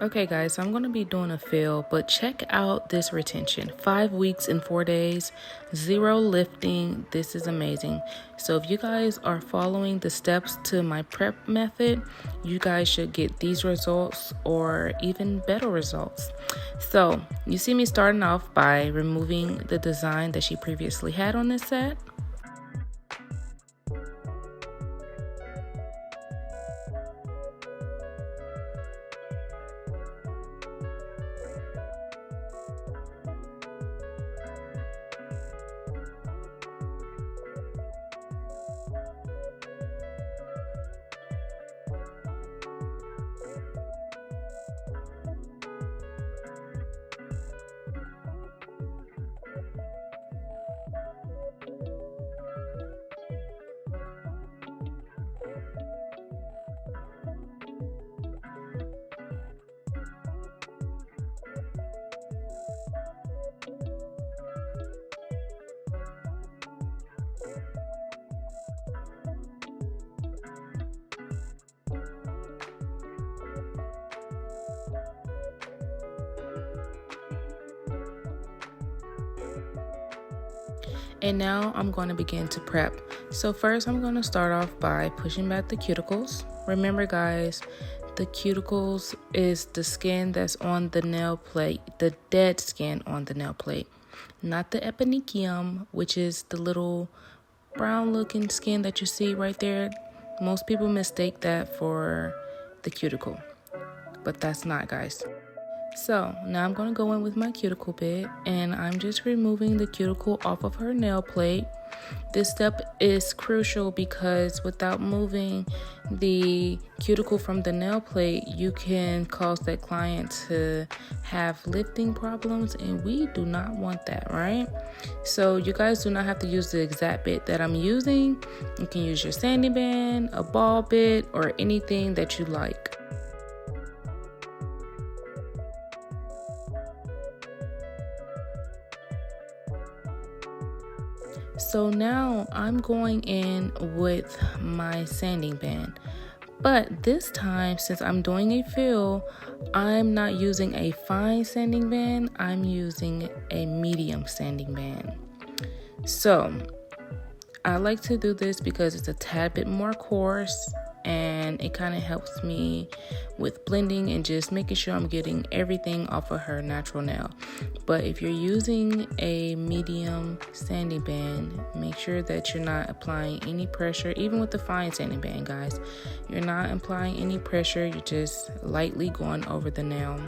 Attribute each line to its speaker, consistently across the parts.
Speaker 1: Okay guys, so I'm going to be doing a fill, but check out this retention. 5 weeks and 4 days, 0 lifting. This is amazing. So if you guys are following the steps to my prep method, you guys should get these results or even better results. So you see me starting off by removing the design that she previously had on this set. And now I'm going to begin to prep. So first I'm going to start off by pushing back the cuticles. Remember guys, the cuticles is the skin that's on the nail plate, the dead skin on the nail plate, not the eponychium, which is the little brown looking skin that you see right there. Most people mistake that for the cuticle, but that's not, guys. So now I'm going to go in with my cuticle bit and I'm just removing the cuticle off of her nail plate. This step is crucial because without moving the cuticle from the nail plate, you can cause that client to have lifting problems, and we do not want that, right? So you guys do not have to use the exact bit that I'm using. You can use your sanding band, a ball bit, or anything that you like. So now I'm going in with my sanding band, but this time, since I'm doing a fill, I'm not using a fine sanding band, I'm using a medium sanding band. So I like to do this because it's a tad bit more coarse and it kind of helps me with blending and just making sure I'm getting everything off of her natural nail. But if you're using a medium sanding band, make sure that you're not applying any pressure. Even with the fine sanding band, guys, you're not applying any pressure, you're just lightly going over the nail.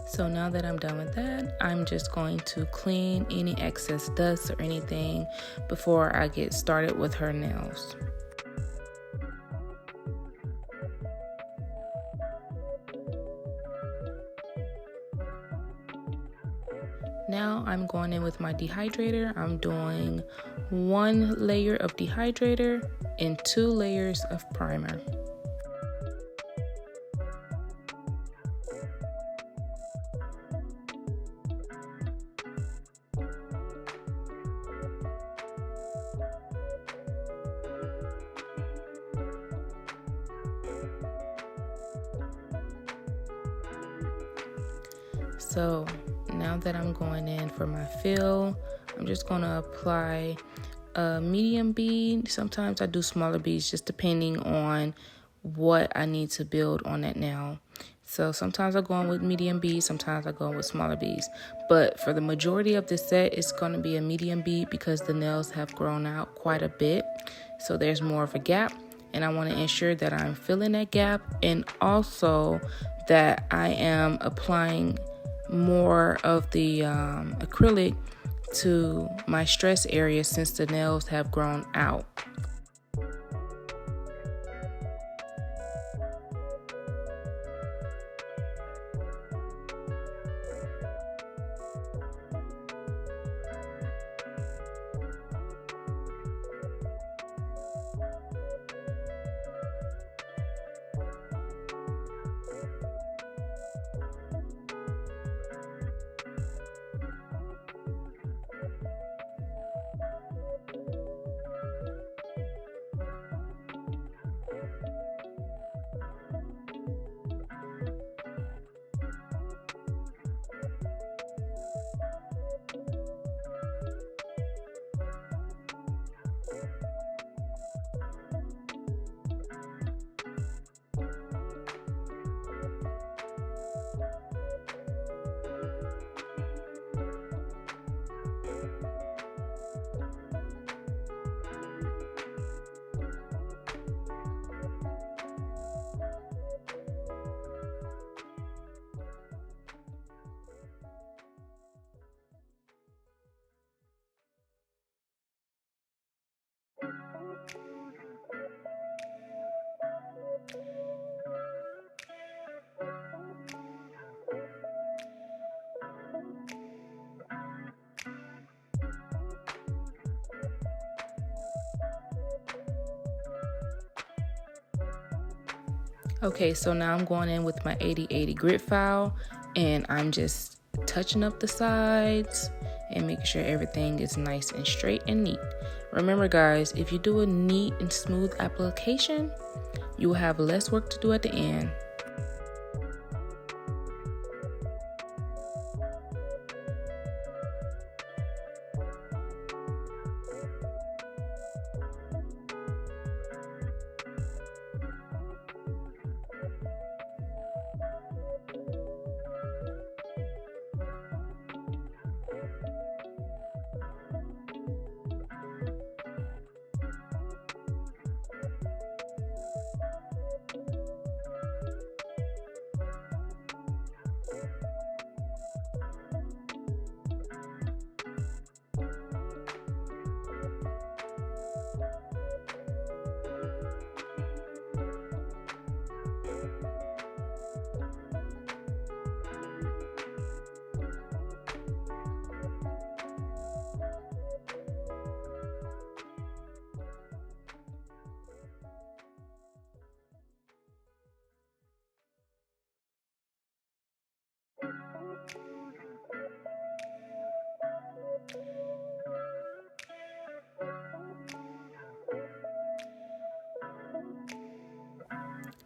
Speaker 1: So now that I'm done with that, I'm just going to clean any excess dust or anything before I get started with her nails. Now I'm going in with my dehydrator. I'm doing 1 layer of dehydrator and 2 layers of primer. So now that I'm going in for my fill, I'm just going to apply a medium bead. Sometimes I do smaller beads just depending on what I need to build on that nail. So sometimes I go in with medium beads, sometimes I go in with smaller beads. But for the majority of this set, it's going to be a medium bead because the nails have grown out quite a bit. So there's more of a gap, and I want to ensure that I'm filling that gap, and also that I am applying more of the acrylic to my stress area since the nails have grown out. Okay, so now I'm going in with my 80/80 grit file, and I'm just touching up the sides and making sure everything is nice and straight and neat. Remember guys, if you do a neat and smooth application, you will have less work to do at the end.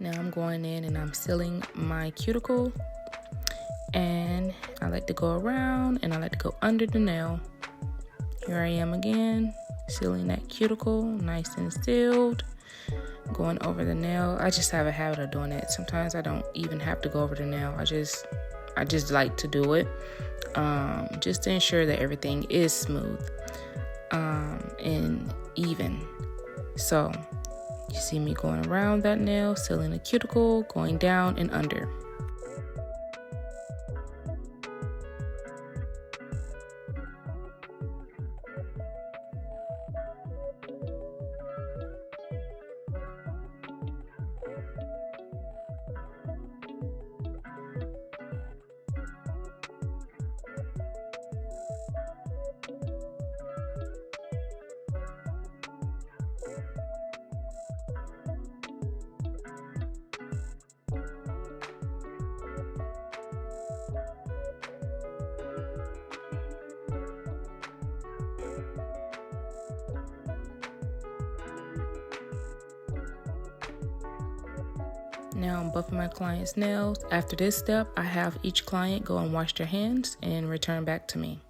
Speaker 1: Now I'm going in and I'm sealing my cuticle, and I like to go around and I like to go under the nail. Here I am again, sealing that cuticle nice and sealed, going over the nail. I just have a habit of doing that. Sometimes I don't even have to go over the nail. I just like to do it, just to ensure that everything is smooth and even. So you see me going around that nail, sealing the cuticle, going down and under. Now I'm buffing my client's nails. After this step, I have each client go and wash their hands and return back to me.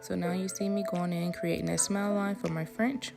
Speaker 1: So now you see me going in creating that smile line for my French.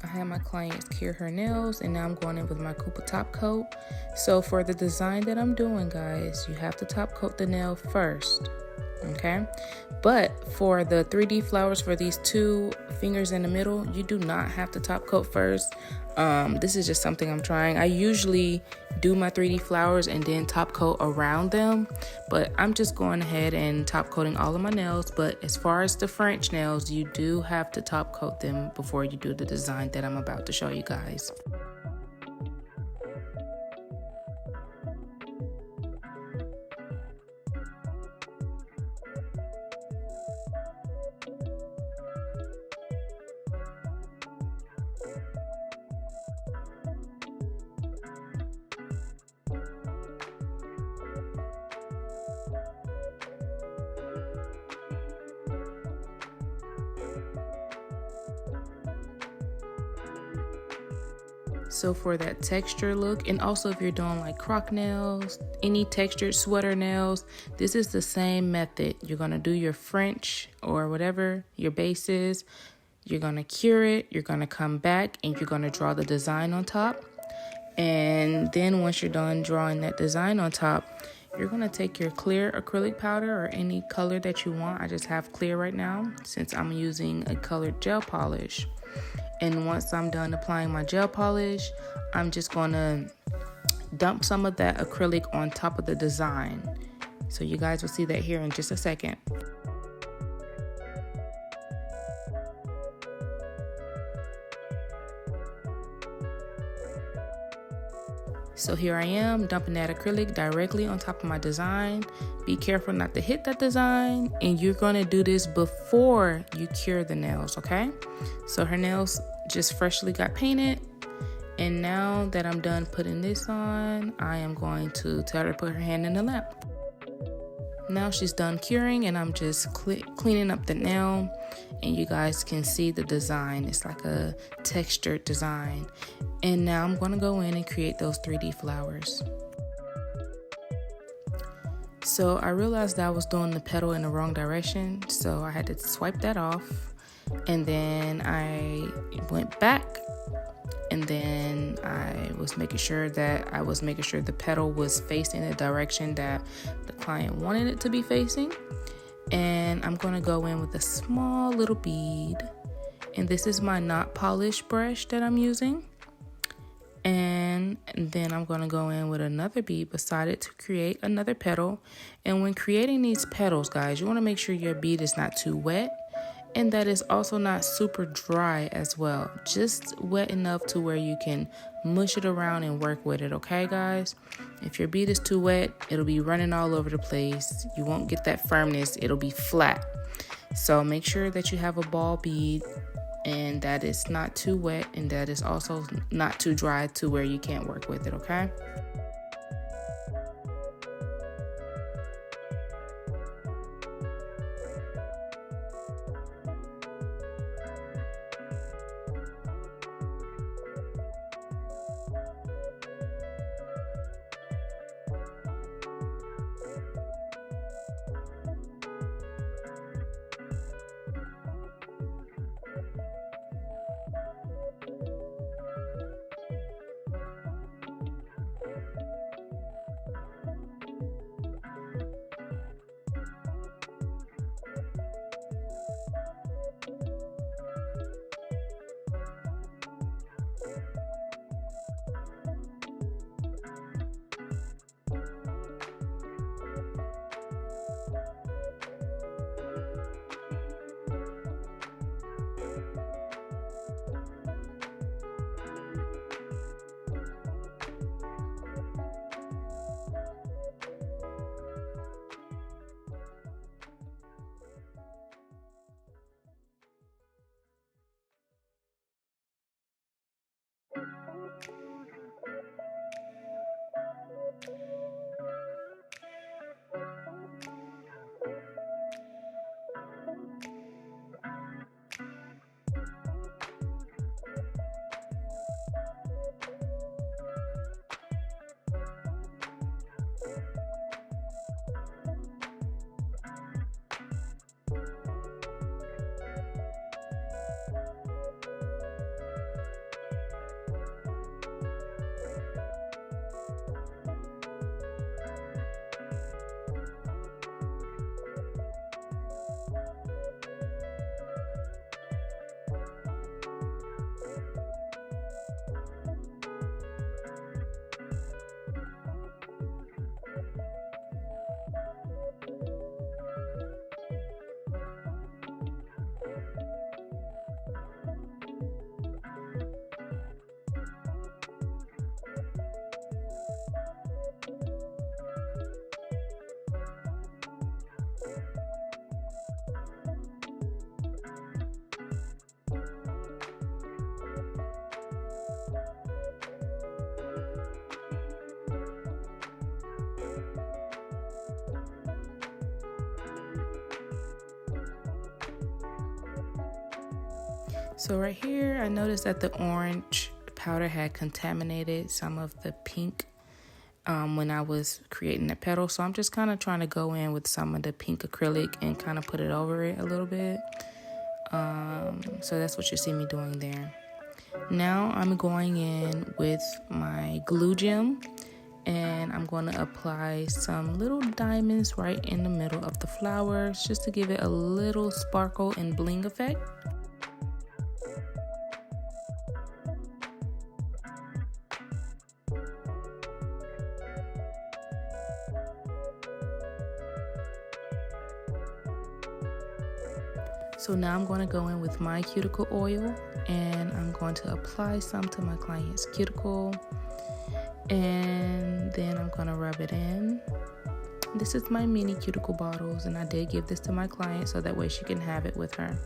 Speaker 1: I had my clients cure her nails, and now I'm going in with my Cooper top coat. So for the design that I'm doing, guys, you have to top coat the nail first, okay? But for the 3D flowers for these two fingers in the middle, you do not have to top coat first. This is just something I'm trying. I usually do my 3D flowers and then top coat around them, but I'm just going ahead and top coating all of my nails. But as far as the French nails, you do have to top coat them before you do the design that I'm about to show you guys. So for that texture look, and also if you're doing like croc nails, any textured sweater nails, this is the same method. You're gonna do your French or whatever your base is. You're gonna cure it, you're gonna come back, and you're gonna draw the design on top. And then once you're done drawing that design on top, you're gonna take your clear acrylic powder or any color that you want. I just have clear right now since I'm using a colored gel polish. And once I'm done applying my gel polish, I'm just gonna dump some of that acrylic on top of the design. So you guys will see that here in just a second. So here I am dumping that acrylic directly on top of my design. Be careful not to hit that design, and you're gonna do this before you cure the nails, okay? So her nails just freshly got painted, and now that I'm done putting this on, I am going to tell her to put her hand in the lamp. Now she's done curing, and I'm just cleaning up the nail, and you guys can see the design. It's like a textured design. And now I'm going to go in and create those 3D flowers. So I realized that I was doing the petal in the wrong direction, so I had to swipe that off. And then I went back, and then I was making sure the petal was facing the direction that the client wanted it to be facing. And I'm going to go in with a small little bead, and this is my not polished brush that I'm using. And then I'm going to go in with another bead beside it to create another petal. And when creating these petals, guys, you want to make sure your bead is not too wet. and that is also not super dry as well. Just wet enough to where you can mush it around and work with it, okay guys? If your bead is too wet, it'll be running all over the place. You won't get that firmness, it'll be flat. So make sure that you have a ball bead and that it's not too wet and that it's also not too dry to where you can't work with it, okay? So right here, I noticed that the orange powder had contaminated some of the pink when I was creating the petal. So I'm just kind of trying to go in with some of the pink acrylic and kind of put it over it a little bit. So that's what you see me doing there. Now I'm going in with my glue gem and I'm going to apply some little diamonds right in the middle of the flowers just to give it a little sparkle and bling effect. So now I'm going to go in with my cuticle oil and I'm going to apply some to my client's cuticle and then I'm going to rub it in. This is my mini cuticle bottles and I did give this to my client so that way she can have it with her.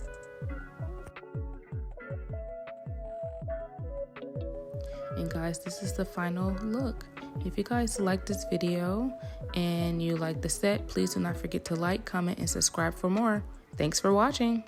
Speaker 1: And guys, this is the final look. If you guys like this video and you like the set, please do not forget to like, comment, and subscribe for more. Thanks for watching.